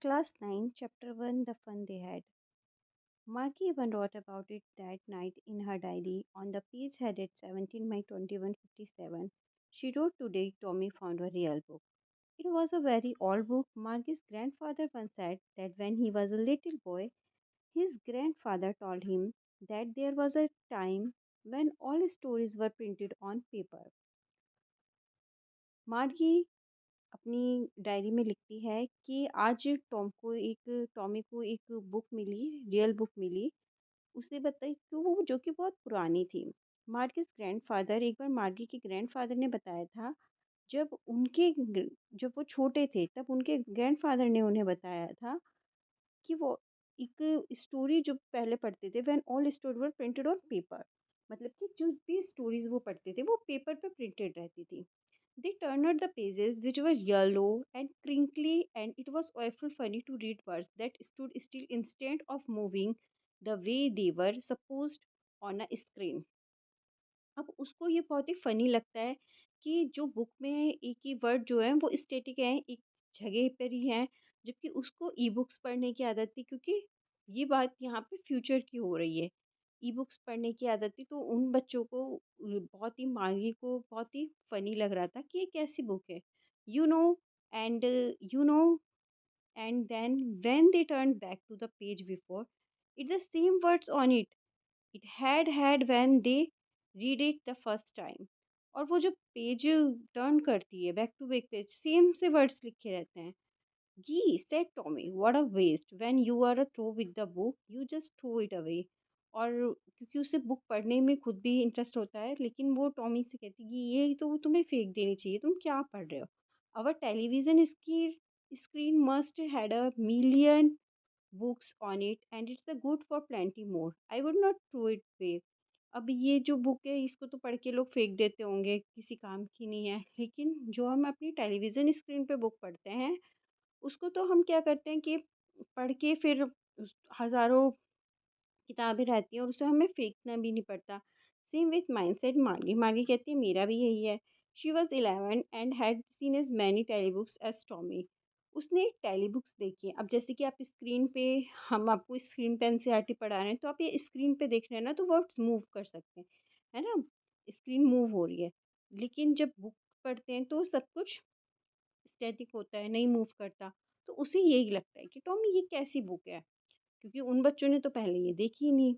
Class 9, Chapter 1 The Fun They Had. Marky even wrote about it that night in her diary. On the page headed 17 May 2157, she wrote, "Today Tommy found a real book." It was a very old book. Marky's grandfather once said that when he was a little boy, his grandfather told him that there was a time when all stories were printed on paper. मार्गी अपनी diary में लिखती है कि आज Tommy को एक book मिली, real book मिली। उसे बताई कि वो जो कि बहुत पुरानी थी। मार्गिस ग्रैंडफ़ादर एक बार मार्गी के ग्रैंडफ़ादर ने बताया था, जब वो छोटे थे तब उनके ग्रैंडफ़ादर ने उन्हें बताया था कि वो एक स्टोरी जो पहले पढ़ते थे, when all story were printed on paper, मतलब कि जो भी स्टोरीज़ वो पढ़ते थे वो पेपर पे प्रिंटेड रहती थी। They turned the pages, which were yellow and crinkly, and it was awful funny to read words that stood still instead of moving the way they were supposed on a screen. अब उसको ये बहुत ही funny लगता है कि जो book में एक ही वर्ड जो है वो स्टैटिक हैं, एक जगह पर ही हैं, जबकि उसको ई-बुक्स पढ़ने की आदत थी, क्योंकि ये बात यहाँ पे फ्यूचर की हो रही है। ई-बुक्स पढ़ने की आदत थी तो उन बच्चों को बहुत ही माही को बहुत ही फ़नी लग रहा था कि ये कैसी बुक है? You know and you know and then when they turned back to the page before, it the same words on it it had when they read it the first time. और वो जब page turn करती है back to back page, same से words लिखे रहते हैं। "Gee," said Tommy, "what a waste. When you are through with the book, you just throw it away." और क्योंकि उसे बुक पढ़ने में खुद भी इंटरेस्ट होता है, लेकिन वो टॉमी से कहती है कि ये तो तुम्हें फेंक देनी चाहिए, तुम क्या पढ़ रहे हो? "Our television screen must had a million books on it and it's a good for plenty more. I would not throw it away." अब ये जो बुक है इसको तो पढ़ के लोग फेंक देते होंगे, किसी काम की नहीं है, लेकिन जो हम अपनी टेलीविज़न स्क्रीन पे बुक पढ़ते हैं, उसको तो हम क्या करते हैं कि पढ़ के फिर हज़ारों किताबें रहती हैं और उसे हमें फेंकना भी नहीं पड़ता। सेम विथ माइंडसेट मार्गी। मार्गी कहती है मेरा भी यही है। She was 11 and had seen as many tele books as Tommy. उसने टेली बुक्स देखी हैं। अब जैसे कि आप स्क्रीन पे, हम आपको स्क्रीन पे एनसीईआरटी पढ़ा रहे हैं, तो आप ये स्क्रीन पे देख रहे हैं ना, तो वर्ड्स मूव कर सकते हैं, है ना? स्क्रीन मूव हो रही है, लेकिन जब बुक पढ़ते हैं तो सब कुछ स्टैटिक होता है, नहीं मूव करता। तो उसे यही लगता है कि टॉमी ये कैसी बुक है, क्योंकि उन बच्चों ने तो पहले ये देखी ही नहीं।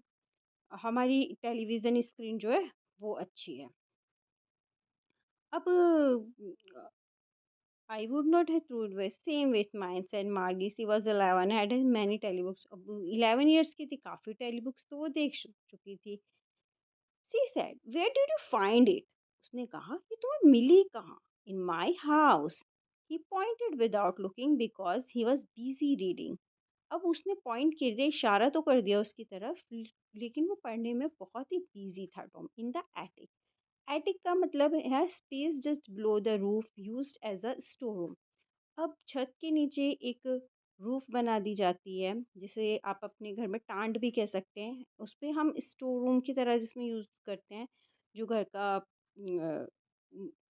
हमारी टेलीविज़न स्क्रीन जो है वो अच्छी है। अब I would not have through it away, same with mine said Margie. She was 11 had many tele books. अब 11 इयर्स की थी, काफ़ी टेली बुक्स तो वो देख चुकी थी। She said, "where did you find it?" उसने कहा, "ये तुम्हें मिली कहाँ?" "In my house." He pointed without looking because he was busy reading. अब उसने पॉइंट कर दिया, इशारा तो कर दिया उसकी तरफ, लेकिन वो पढ़ने में बहुत ही बिज़ी था Tom. In the attic. Attic का मतलब है space just below the roof used as a store room. अब छत के नीचे एक रूफ बना दी जाती है, जिसे आप अपने घर में टांड भी कह सकते हैं। उस पे हम स्टोर रूम की तरह जिसमें यूज़ करते हैं, जो घर का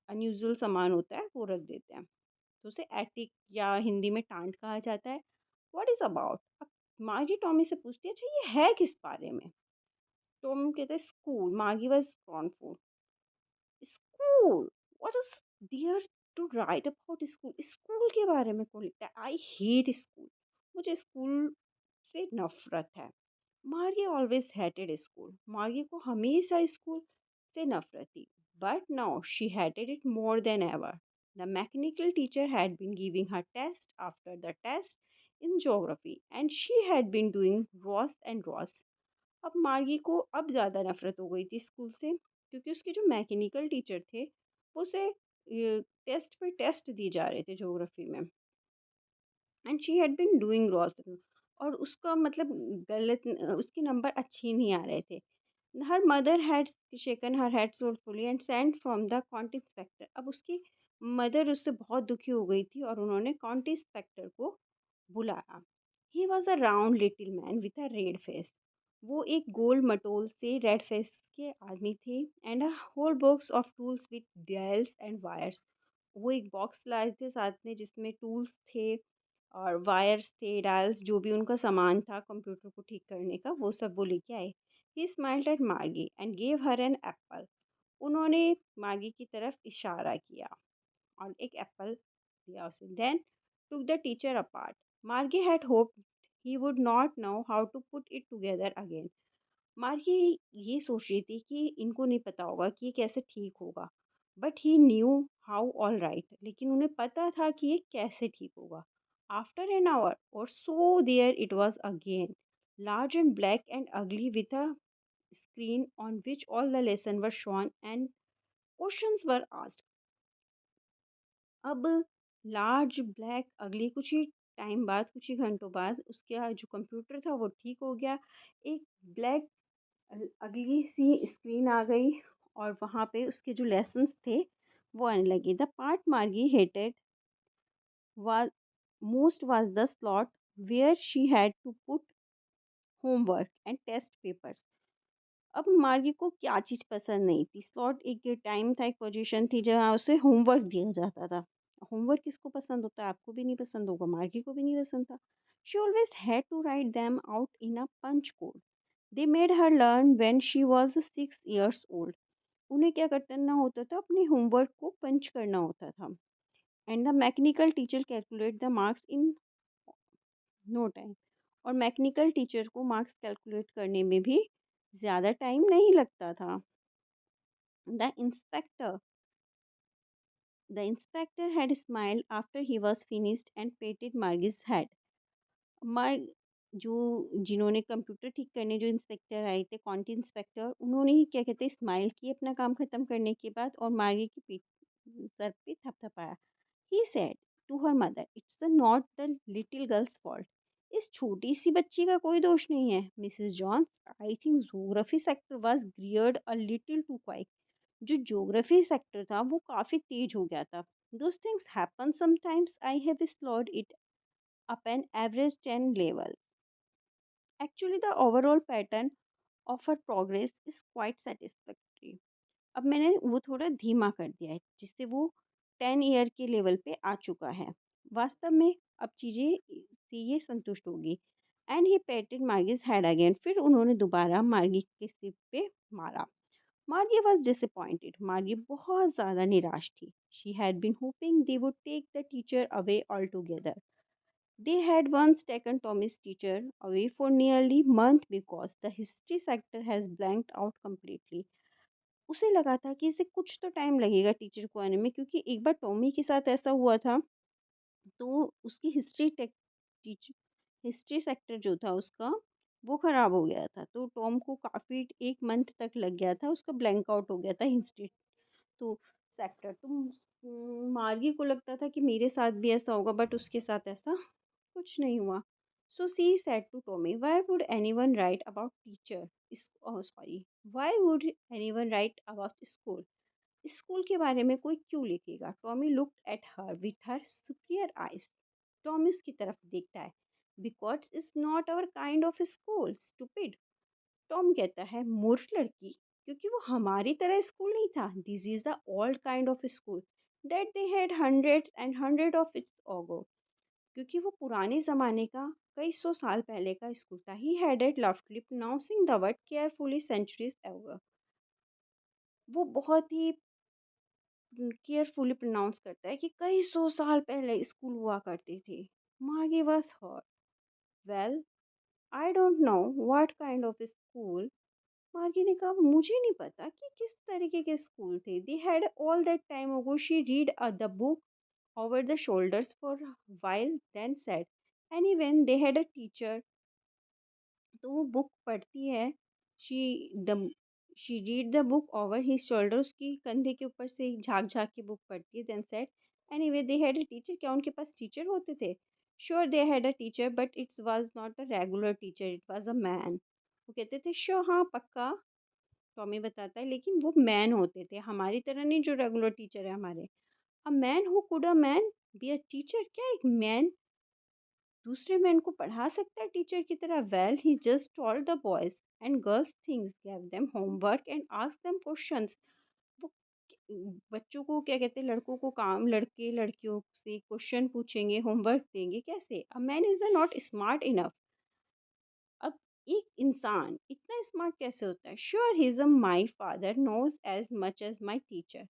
अनयूजुअल सामान होता है वो रख देते हैं, तो उसे एटिक या हिंदी में टांड कहा जाता है। What is about? अब मार्गी टॉमी से पूछती है, अच्छा ये है किस बारे में? टॉम कहता है school. Margie was confused. School? What is there to write about school? School के बारे में कौन लिखता है? I hate school. मुझे स्कूल से नफरत है। मार्गी ऑलवेज हेटेड स्कूल। मार्गी को हमेशा स्कूल से नफरत थी। But now she hated it more than ever. The mechanical teacher had been giving her test after the test in geography and she had been doing worse and worse. अब मार्गी को अब ज़्यादा नफरत हो गई थी स्कूल से, क्योंकि उसके जो मैकेनिकल टीचर थे वो उसे टेस्ट पे टेस्ट दिए जा रहे थे ज्योग्राफी में, and she had been doing worse. और उसका मतलब गलत, उसके नंबर अच्छे नहीं आ रहे थे। हर mother had shaken her head soulfully and sent from the county inspector. अब उसकी मदर उससे बहुत दुखी हो गई थी और उन्होंने काउंटी इंस्पेक्टर को बुलाया। He was a round little man with a red face. वो एक गोल मटोल से रेड फेस के आदमी थे, and a whole box of tools with dials and wires. वो एक बॉक्स लाए थे साथ में जिसमें टूल्स थे और वायर्स थे, डायल्स, जो भी उनका सामान था कंप्यूटर को ठीक करने का, वो सब वो लेके आए। He smiled at Margie and gave her an apple. उन्होंने मार्गी की तरफ इशारा किया और एक एप्पल दिया उसे। Then took the teacher apart. Margie had hoped he would not know how to put it together again. Margie ये सोच रही थी कि इनको नहीं पता होगा कि ये कैसे ठीक होगा, but he knew how all right, लेकिन उन्हें पता था कि ये कैसे ठीक होगा। After an hour or so there it was again, large and black and ugly with a screen on which all the lessons were shown and questions were asked. अब लार्ज ब्लैक अगली कुछ ही टाइम बाद, कुछ ही घंटों बाद, उसका जो computer था वो ठीक हो गया। एक ब्लैक अगली सी स्क्रीन आ गई और वहाँ पे उसके जो लेसन्स थे वो आने लगे। द पार्ट मार्गी hated was most was the slot where she had to put homework and test papers. अब मार्गी को क्या चीज़ पसंद नहीं थी? स्लॉट एक टाइम था, एक पोजीशन थी जहाँ उसे होमवर्क दिया जाता था। होमवर्क किसको पसंद होता है? आपको भी नहीं पसंद होगा, मार्गी को भी नहीं पसंद था। She always had to write them out in a punch code. They made her learn when she was 6 years old. उन्हें क्या करना होता था? अपने होमवर्क को पंच करना होता था। And the mechanical teacher calculate the marks in no time. और मैकेनिकल टीचर को मार्क्स कैलकुलेट करने में भी ज़्यादा टाइम नहीं लगता था। The inspector the inspector had smiled after he was finished and patted Margie's head. मार्ग जो जिन्होंने कंप्यूटर ठीक करने जो इंस्पेक्टर आए थे, क्वांटी इंस्पेक्टर, उन्होंने ही क्या कहते हैं स्माइल की अपना काम ख़त्म करने के बाद और मार्गी की पीठ सर पे थपथपाया। He said to her mother, it's not the little girl's fault. इस छोटी सी बच्ची का कोई दोष नहीं है Mrs Jones. I think geography sector was geared a little too quick. जो ज्योग्राफी सेक्टर था वो काफ़ी तेज हो गया था। Those things happen sometimes, I have slowed it up an average 10 level. Actually the overall pattern of her progress is quite satisfactory. अब मैंने वो थोड़ा धीमा कर दिया है जिससे वो 10 ईयर के लेवल पे आ चुका है। वास्तव में अब चीज़ें से ये संतुष्ट होगी। And he patted Margie's head again. फिर उन्होंने दोबारा मार्गी के सिर पे मारा। मार्गी वॉज डिसअपॉइंटेड। मार्गी बहुत ज़्यादा निराश थी। She had been hoping they would take the teacher away all together. They had once taken Tommy's teacher away for nearly a month because the history sector has blanked out completely. उसे लगा था कि इसे कुछ तो time लगेगा teacher को आने में, क्योंकि एक बार टॉमी के साथ ऐसा हुआ था। तो उसकी टीचर हिस्ट्री सेक्टर जो था उसका वो ख़राब हो गया था, तो टॉम को काफ़ी एक मंथ तक लग गया था, उसका ब्लैंक आउट हो गया था हिस्ट्री तो सेक्टर। तो मार्गी को लगता था कि मेरे साथ भी ऐसा होगा, बट उसके साथ ऐसा कुछ नहीं हुआ। So she said to Tommy, why would anyone write about teacher, sorry, why would anyone write about school, school के बारे में कोई क्यों लिखेगा? Tommy looked at her with her superior eyes. Tommy उसकी तरफ देखता है। Because it's not our kind of school stupid. Tom कहता है, मूर्ख लड़की, क्योंकि वो हमारी तरह स्कूल नहीं था। This is the old kind of school that they had hundreds and hundred of its ago. क्योंकि वो पुराने ज़माने का कई सौ साल पहले का स्कूल था। He had at lovely pronouncing the word carefully centuries ever. वो बहुत ही केयरफुली प्रोनाउंस करता है कि कई सौ साल पहले स्कूल हुआ करते थे। Margie was hurt. Well, I don't know what kind of school. Margie ने कहा, मुझे नहीं पता कि किस तरीके के स्कूल थे। They had all that time ago she read the book over the shoulders for a while, then said, anyway, they had a teacher। तो वो बुक पढ़ती है। She the she read the book over his shoulder, उसकी कंधे के ऊपर से झाँक झाँक के बुक पढ़ती है। Then said, anyway they had a teacher, क्या उनके पास टीचर होते थे? Sure they had a teacher but it's was not a regular teacher, it was a man. वो कहते थे, श्योर, हाँ पक्का। टॉमी बताता है, लेकिन वो मैन होते थे, हमारी तरह नहीं जो रेगुलर टीचर है हमारे। A man who could a man be a teacher, क्या एक मैन दूसरे मैन को पढ़ा सकता है टीचर की तरह? Well, he just told the boys and girls things, gave them homework and asked them questions. वो बच्चों को क्या कहते हैं, लड़कों को काम, लड़के लड़कियों से क्वेश्चन पूछेंगे, होमवर्क देंगे, कैसे? A man is not smart enough. अब एक इंसान इतना स्मार्ट कैसे होता है? Sure he is a my father knows as much as my teacher.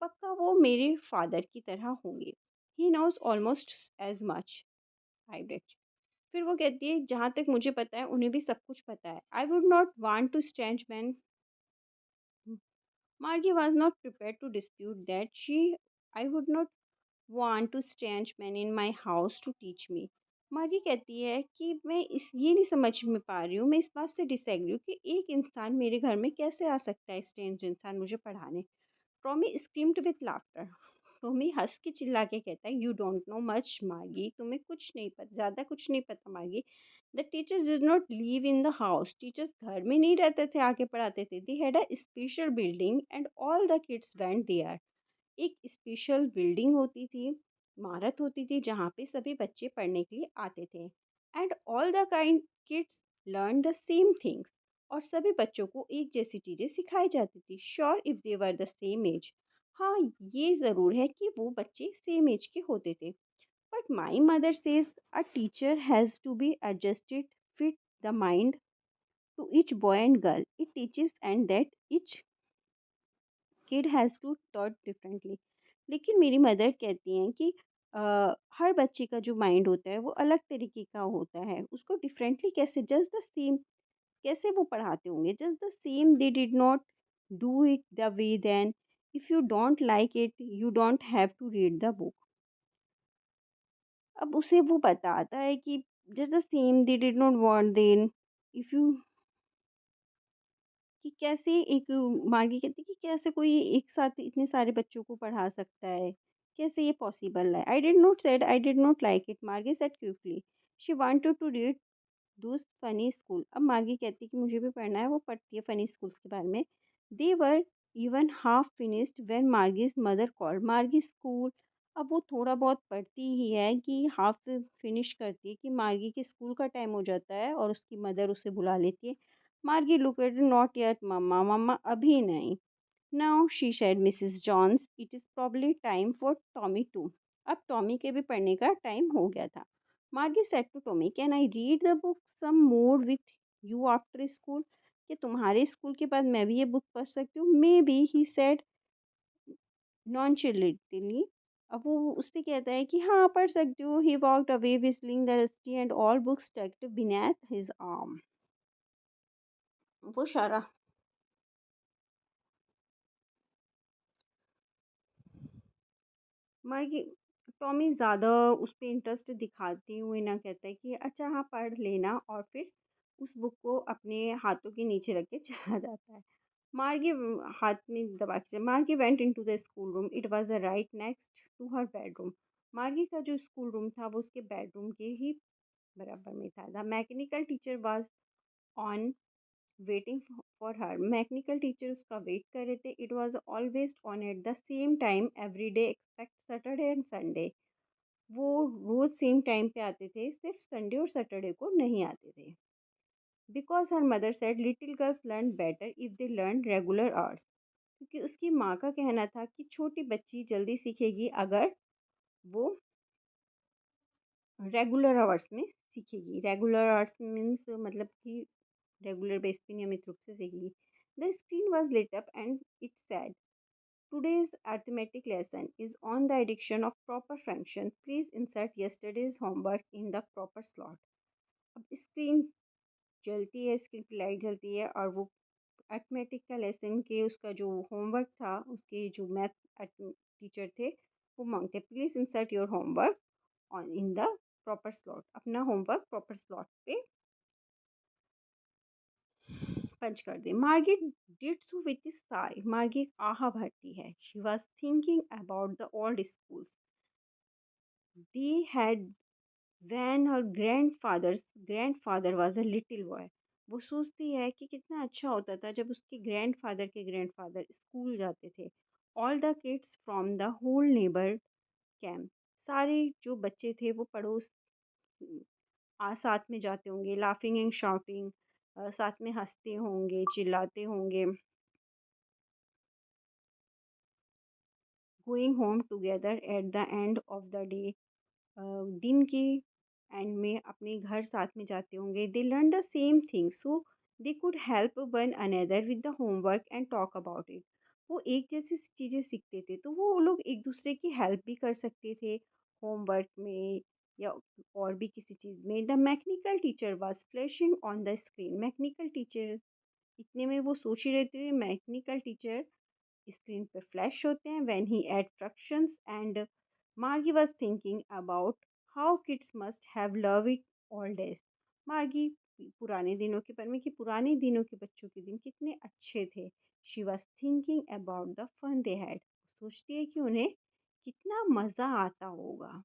पक्का वो मेरे फादर की तरह होंगे। He knows almost as much, I bet. फिर वो कहती है, जहाँ तक मुझे पता है उन्हें भी सब कुछ पता है। I would not want to stand man. Margie was not prepared to dispute that. I would not want to strange men in my house to teach me. मार्गी कहती है कि मैं इस ये नहीं समझ में पा रही हूँ, मैं इस बात से डिसएग्री हूँ कि एक इंसान मेरे घर में कैसे आ सकता है, स्ट्रेंज इंसान मुझे पढ़ाने। Tommy screamed with laughter. Tommy हंस के चिल्ला के कहता है, यू डोंट नो मच मार्गी, तुम्हें कुछ नहीं पता, ज़्यादा कुछ नहीं पता Margie. The teachers did not live in the house. Teachers घर में नहीं रहते थे, आके पढ़ाते थे। They had a special building and all the kids went there. एक स्पेशल बिल्डिंग होती थी, इमारत होती थी, जहाँ पे सभी बच्चे पढ़ने के लिए आते थे। And all the kind kids learn the same things. और सभी बच्चों को एक जैसी चीज़ें सिखाई जाती थी। Sure if they were the same age. हाँ, ये ज़रूर है कि वो बच्चे सेम एज के होते थे। But my mother says a teacher has to be adjusted fit the mind to each boy and girl it teaches and that each kid has to taught differently। लेकिन मेरी मदर कहती हैं कि हर बच्चे का जो माइंड होता है वो अलग तरीके का होता है, उसको डिफरेंटली कैसे, जस्ट द सेम कैसे वो पढ़ाते होंगे, just the same they did not do it the way then. If you don't like it you don't have to read the book. अब उसे वो बताता है कि just the same they did not want then. If you कि कैसे एक मार्गी कहती है कि कैसे कोई एक साथ इतने सारे बच्चों को पढ़ा सकता है, कैसे ये पॉसिबल है? I did not like it, Margie said quickly. She wanted to read दोस्त फनी स्कूल। अब मार्गी कहती है कि मुझे भी पढ़ना है, वो पढ़ती है फनी स्कूल्स के बारे में। They were even half finished when Margie's mother called Margie school. अब वो थोड़ा बहुत पढ़ती ही है कि हाफ फिनिश करती है कि मार्गी के स्कूल का टाइम हो जाता है और उसकी मदर उसे बुला लेती है। Margie look at not yet mamma, mamma अभी नहीं। Now she said Mrs Jones it is probably time for Tommy too. अब टॉमी के भी पढ़ने का टाइम हो गया था। Margie said to Tommy, can I read the book some more with you after school? कि तुम्हारे स्कूल के बाद मैं भी ये बुक पढ़ सकती हूँ? Maybe, he said nonchalantly. अब वो उससे कहता है कि हाँ पढ़ सकती हूँ। He walked away whistling the rusty and all books tucked beneath his arm. वो शरा मार्गी टॉमी ज़्यादा उस पे इंटरेस्ट दिखाते हुए ना कहता है कि अच्छा हाँ पढ़ लेना, और फिर उस बुक को अपने हाथों के नीचे रख के चला जाता है। मार्गी हाथ में दबा के Margie went into the school room. It was the right next to her bedroom. Margie का जो स्कूल रूम था वो उसके बेडरूम के ही बराबर में था। The mechanical teacher was on waiting for her. Mechanical teacher उसका वेट कर रहे थे। It was always on at the same time every day except Saturday and Sunday. वो रोज सेम टाइम पे आते थे, सिर्फ संडे और सैटरडे को नहीं आते थे। Because her mother said little girls learn better if they learn regular hours. क्योंकि उसकी माँ का कहना था कि छोटी बच्ची जल्दी सीखेगी अगर वो रेगुलर आवर्स में सीखेगी। रेगुलर आवर्स मीन्स मतलब कि रेगुलर बेस पे नियमित रूप से सीखेगी। The screen was lit up and it said, today's arithmetic lesson is on the addiction of proper function. Please insert yesterday's homework in the proper slot. अब screen जलती है, स्क्रीन की लाइट जलती है और वो अर्थमेटिक का लेसन के उसका जो होमवर्क था, उसके जो मैथ टीचर थे वो मांगते, please insert your homework on in the proper slot. अपना होमवर्क प्रॉपर स्लॉट पे पंच कर दे। मार्गी did so with a sigh। मार्गी आहा भरती है। She was thinking about the old schools they had when her grandfather was a little boy. वो सोचती है कि कितना अच्छा होता था जब उसके ग्रैंडफादर के ग्रैंडफादर स्कूल जाते थे। All the kids from the whole neighbour camp. सारे जो बच्चे थे वो पड़ोस साथ में जाते होंगे, लाफिंग एंड शाउटिंग, साथ में हंसते होंगे, चिल्लाते होंगे। Going home together at the end of the day, दिन के एंड में अपने घर साथ में जाते होंगे। They learn the same thing so they could help one another with the homework and talk about it. वो एक जैसी चीज़ें सीखते थे तो वो लोग एक दूसरे की हेल्प भी कर सकते थे होमवर्क में या और भी किसी चीज़ में। The mechanical teacher was flashing on the screen. Mechanical teacher, इतने में वो सोच ही रहते हुए मैकेनिकल टीचर स्क्रीन पे फ्लैश होते हैं। When he add fractions and Margie was thinking about how kids must have love it all days. Margie पुराने दिनों के बारे में कि पुराने दिनों के बच्चों के दिन कितने अच्छे थे। She was thinking about the fun they had. सोचती है कि उन्हें कितना मज़ा आता होगा।